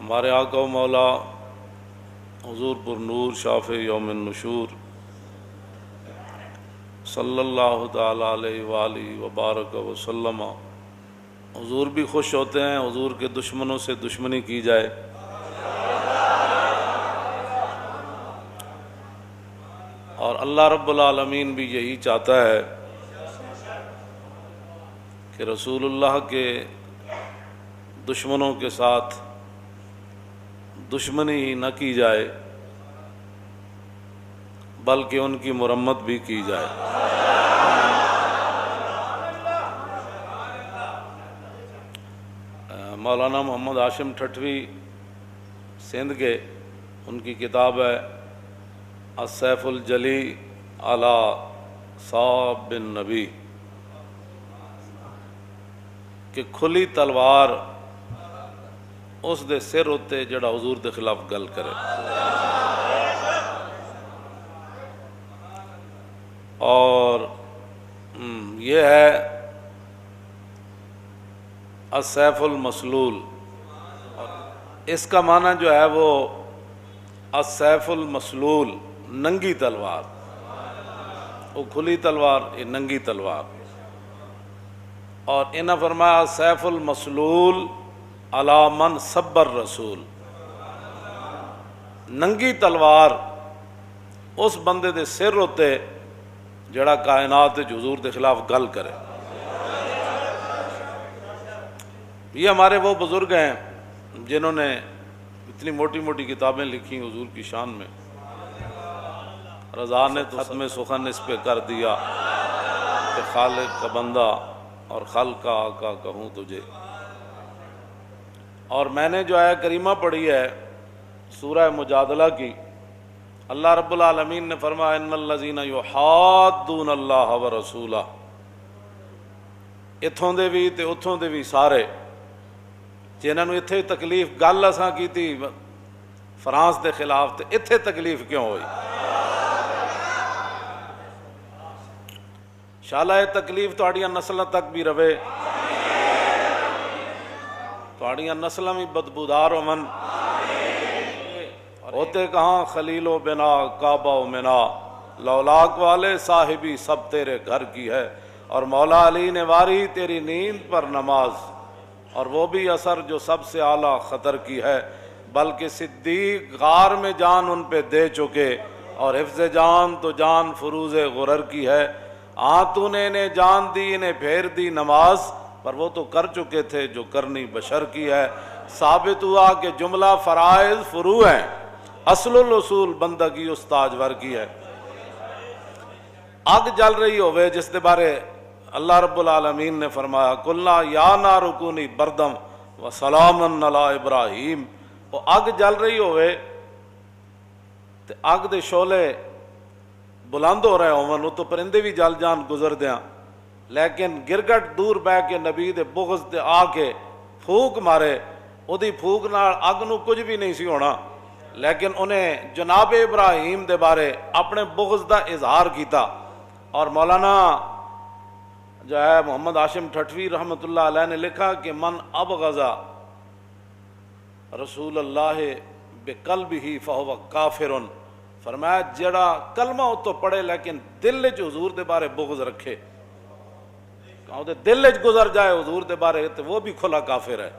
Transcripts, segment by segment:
ہمارے آقا و مولا حضور پر نور شافع یوم النشور صلی اللہ تعالیٰ علیہ وآلہ وبارک وسلم، حضور بھی خوش ہوتے ہیں حضور کے دشمنوں سے دشمنی کی جائے، اور اللہ رب العالمین بھی یہی چاہتا ہے کہ رسول اللہ کے دشمنوں کے ساتھ دشمنی ہی نہ کی جائے بلکہ ان کی مرمت بھی کی جائے۔ مولانا محمد ہاشم ٹھٹوی سندھ کے، ان کی کتاب ہے السیف الجلی علی صاب بن نبی، کہ کھلی تلوار اس دے سر ہوتے جڑا حضور دے خلاف گل کرے، اور یہ ہے السیف المسلول، اس کا معنی جو ہے وہ السیف المسلول، ننگی تلوار، وہ کھلی تلوار، یہ ننگی تلوار، اور انہاں فرمایا السیف المسلول علی من سب الرسول، ننگی تلوار اس بندے دے سر ہوتے جڑا کائنات حضور دے خلاف گل کرے۔ یہ ہمارے وہ بزرگ ہیں جنہوں نے اتنی موٹی موٹی کتابیں لکھی حضور کی شان میں، رضا نے تو ختم سخن اس پہ کر دیا کہ خالق کا بندہ اور خلق کا آقا کہوں تجھے۔ اور میں نے جو آیہ کریمہ پڑھی ہے سورہ مجادلہ کی، اللہ رب العالمین نے فرمایا ان الذین یحادون اللہ ورسولہ، اتھوں دے بھی تے اتھوں دے بھی سارے جنہاں نو اتھے تکلیف گل اساں کیتی فرانس دے خلاف، تے اتھے تکلیف کیوں ہوئی؟ انشاءاللہ یہ تکلیف تہاڈیاں نسلاں تک بھی رہے، تہاڈیاں نسلاں بھی بدبودار ہون، ہوتے کہاں خلیل و بنا کعبہ و منا، لولاک والے صاحبی سب تیرے گھر کی ہے، اور مولا علی نے واری تیری نیند پر نماز، اور وہ بھی اثر جو سب سے اعلیٰ خطر کی ہے، بلکہ صدیق غار میں جان ان پہ دے چکے، اور حفظ جان تو جان فروز غرر کی ہے، تو نے انہیں جان دی انہیں پھیر دی نماز، پر وہ تو کر چکے تھے جو کرنی بشر کی ہے۔ ثابت ہوا کہ جملہ فرائض فروع ہیں، اصل الاصول بندگی اس تاجور کی ہے۔ آگ جل رہی ہوئے جس دے بارے اللہ رب العالمین نے فرمایا قلنا یا نار کونی بردم و سلام علی ابراہیم، وہ آگ جل رہی ہوئے تے آگ دے شعلے بلند ہو رہے ہوں، وہ تو پرندے بھی جل جان گزر دیاں، لیکن گرگٹ دور بہ کے نبی دے بغض تے آ کے پھوک مارے، او دی پھوک نال اگ نو کچھ بھی نہیں سی ہونا، لیکن انہیں جناب ابراہیم دے بارے اپنے بغض دا اظہار کیتا۔ اور مولانا جو ہے محمد ہاشم ٹھٹوی رحمۃ اللہ علیہ نے لکھا کہ من ابغض رسول اللہ بقلبہ فہو کافر، فرمایا جڑا کلمہ تو پڑھے لیکن دل وچ حضور دے بارے بغض رکھے، دل وچ گزر جائے حضور دے بارے، تو وہ بھی کھلا کافر ہے۔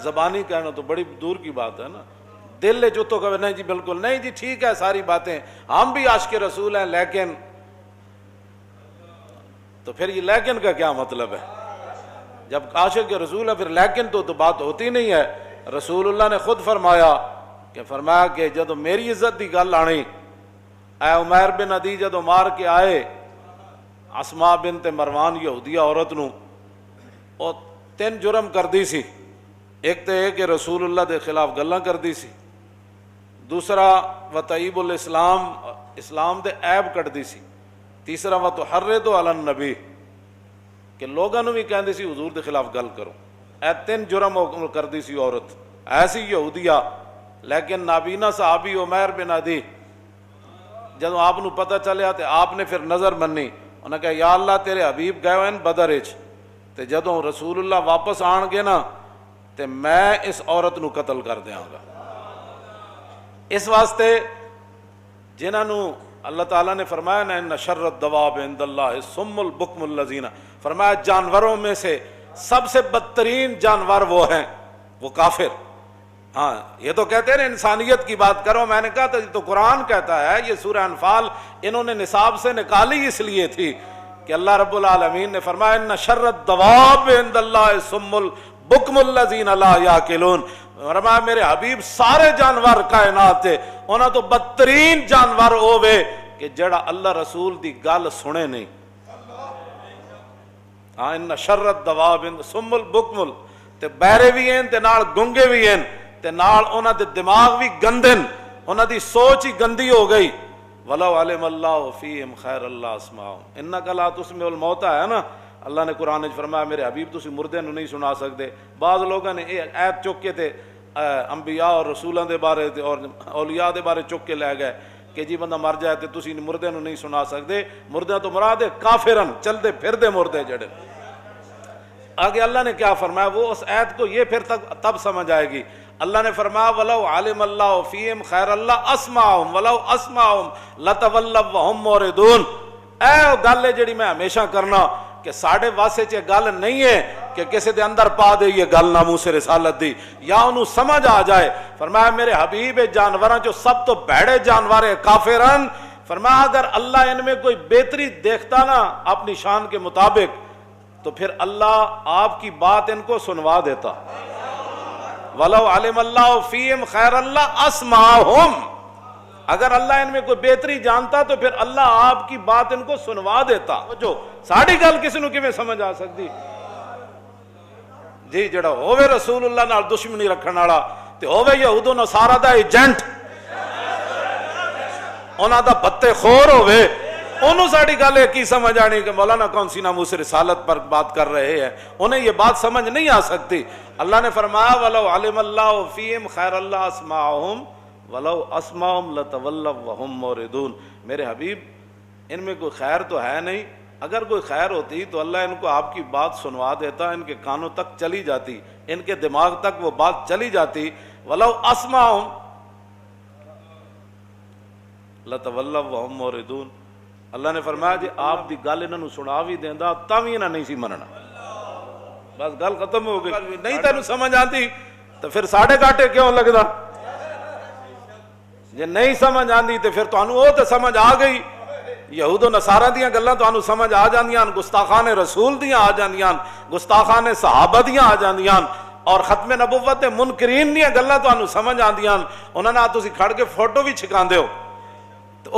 زبانی کہنا تو بڑی دور کی بات ہے نا، دل وچ تو کہ نہیں جی بالکل نہیں جی ٹھیک ہے ساری باتیں، ہم بھی عاشق رسول ہیں، لیکن تو پھر یہ لیکن کا کیا مطلب ہے؟ جب عاشق رسول ہے پھر لیکن تو بات ہوتی نہیں ہے۔ رسول اللہ نے خود فرمایا کہ جدو میری عزت دی گل آنی، اے عمیر بن عدی جدو مار کے آئے اسماء بنت مروان یہودیہ عورت نو، وہ 3 جرم کر دی سی، ایک تو یہ کہ رسول اللہ دے خلاف گلاں کر دی سی، دوسرا وطیب الاسلام، اسلام دے عیب کٹ دی سی، تیسرا وتحرض علی النبی، کہ لوگاں نو بھی کہندی سی حضور دے خلاف گل کرو، اے 3 جرم کر دی سی عورت ایسی یہودیہ۔ لیکن نابینا صحابی عمیر بن عدی جدو آپ نو پتہ چلیا تو آپ نے پھر نظر منی، انہوں نے کہا یا اللہ تیرے حبیب گئے ہوئے بدر وچ، تے جدوں رسول اللہ واپس آن گے نا تے میں اس عورت نو قتل کر دیاں گا۔ اس واسطے جنہاں نو اللہ تعالیٰ نے فرمایا نا ان شر الدواب عند اللہ الصم البکم الذین، فرمایا جانوروں میں سے سب سے بدترین جانور وہ ہیں وہ کافر۔ ہاں یہ تو کہتے ہیں انسانیت کی بات کرو، میں نے کہا تو یہ تو قرآن کہتا ہے، یہ سورہ انفال انہوں نے نصاب سے نکالی اس لیے تھی کہ اللہ رب العالمین نے فرمایا ان شر الدواب عند اللہ الصم البکم الذین لا یعقلون، فرمایا میرے حبیب سارے جانور کائنات تے انہاں تو بدترین جانور ہووے کہ جڑا اللہ رسول دی گل سنے نہیں۔ ہاں ان شر الدواب الصم البکم، تے بہرے بھی ہیں تے نال گنگے بھی ہیں تے نال انہاں دے دماغ بھی گندے، انہاں دی سوچ ہی گندی ہو گئی۔ وَلَوْ عَلِمَ اللَّهُ فِيهِمْ خَيْرَ اللَّهُ أَسْمَعَهُمْ إِنَّكَ لَا تُسْمِعُ الْمَوْتَى ہے نا، اللہ نے قرآن وچ فرمایا میرے حبیب تسی مردے نو نہیں سنا سکتے۔ بعض لوگوں نے یہ آیت چک کے تے انبیاء اور رسولاں دے بارے اور اولیاء دے بارے چک کے لے گئے کہ جی بندہ مر جائے تے تسی مردے نو نہیں سنا سکتے۔ مردے تو مراد ہے کافرن، چلتے پھردے مردے جڑے۔ آگے اللہ نے کیا فرمایا، وہ اس آیت کو یہ پھر تب سمجھ آئے گی۔ اللہ نے فرمایا وَلَوْ عَلِمَ اللَّهُ فِيهِمْ خَيْرَ اللَّهُ أَسْمَعَهُمْ وَلَوْ أَسْمَعَهُمْ لَتَوَلَّوْا وَهُمْ مُعْرِضُونَ۔ اے گل ہے جڑی میں ہمیشہ کرنا کہ ساڑھے واسے چ گل نہیں ہے کہ کسی دے اندر پا دے یہ گل ناموس رسالت دی یا انہوں سمجھ آ جائے۔ فرمایا میرے حبیب جانوراں جو سب تو بھڑے جانور ہے کافرن، فرمایا اگر اللہ ان میں کوئی بہتری دیکھتا نا اپنی شان کے مطابق تو پھر اللہ آپ کی بات ان کو سنوا دیتا۔ وَلَوْ عَلِمَ اللَّهُ فِيهِمْ خَيْرَ اللَّهُ أَسْمَعَهُمْ، اگر اللہ ان میں کوئی بہتری جانتا تو پھر اللہ آپ کی بات ان کو سنوا دیتا۔ جو ساڑھی گل کسی نو کیویں سمجھ آ سکتی جی، جڑا ہووے رسول اللہ نال دشمنی رکھن والا تے ہووے یہود و نصارا دا ایجنٹ، انہاں دا بتے خور ہووے، انہوں ساڑھی گل ہے کی سمجھ آنی کہ مولانا کون سی ناموس رسالت پر بات کر رہے ہیں، انہیں یہ بات سمجھ نہیں آ سکتی۔ اللہ نے فرمایا وَلَوْ عَلِمَ اللَّهُ فِيهِمْ خَيْرَ اللَّهُ أَسْمَعَهُمْ وَلَوْ أَسْمَعَهُمْ لَتَوَلَّوْا وَهُمْ مُعْرِضُونَ۔ میرے حبیب ان میں کوئی خیر تو ہے نہیں، اگر کوئی خیر ہوتی تو اللہ ان کو آپ کی بات سنوا دیتا، ان کے کانوں تک چلی جاتی، ان کے دماغ تک وہ بات چلی جاتی۔ وَلَوْ أَسْمَعَهُمْ لَتَوَلَّوْا وَهُمْ مُعْرِضُونَ۔ اللہ نے فرمایا جی آپ دی گل انہوں سنا بھی دیندا تاوی انہاں نہیں سی مننا، بس گل ختم ہو گئی۔ نہیں تینوں سمجھ آتی تو پھر ساڑھے گاٹے کیوں لگدا؟ جے نہیں سمجھ آندی تو پھر تانوں وہ تے سمجھ آ گئی، یہود و نصارہ دیاں گلاں تانوں سمجھ آ جاندیاں، گستاخان رسول دیاں آ جاندیاں، گستاخان صحابہ دیاں آ جاندیاں، اور ختم نبوت منکرین دیاں گلاں تانوں سمجھ آندیاں، انہاں نال تسی کھڑ کے فوٹو بھی چھکاندے ہو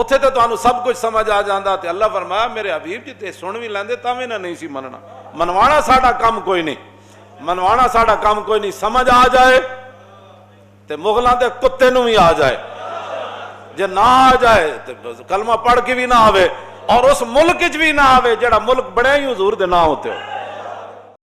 اتھے تو تانوں سب کچھ سمجھ آ جاندا۔ تے اللہ فرمایا میرے حبیب جی تے سن بھی لیندے تاویں نہ نہیں سی مننا۔ منوانا ساڈا کام کوئی نہیں، منوانا ساڈا کام کوئی نہیں، سمجھ آ جائے تے مغلاں دے کتے نوں بھی آ جائے، جے نہ آ جائے تے کلمہ پڑھ کے بھی نہ آوے اور اس ملک وچ بھی نہ آوے جڑا ملک بڑے ہی حضور دے نہ ہوتے ہو۔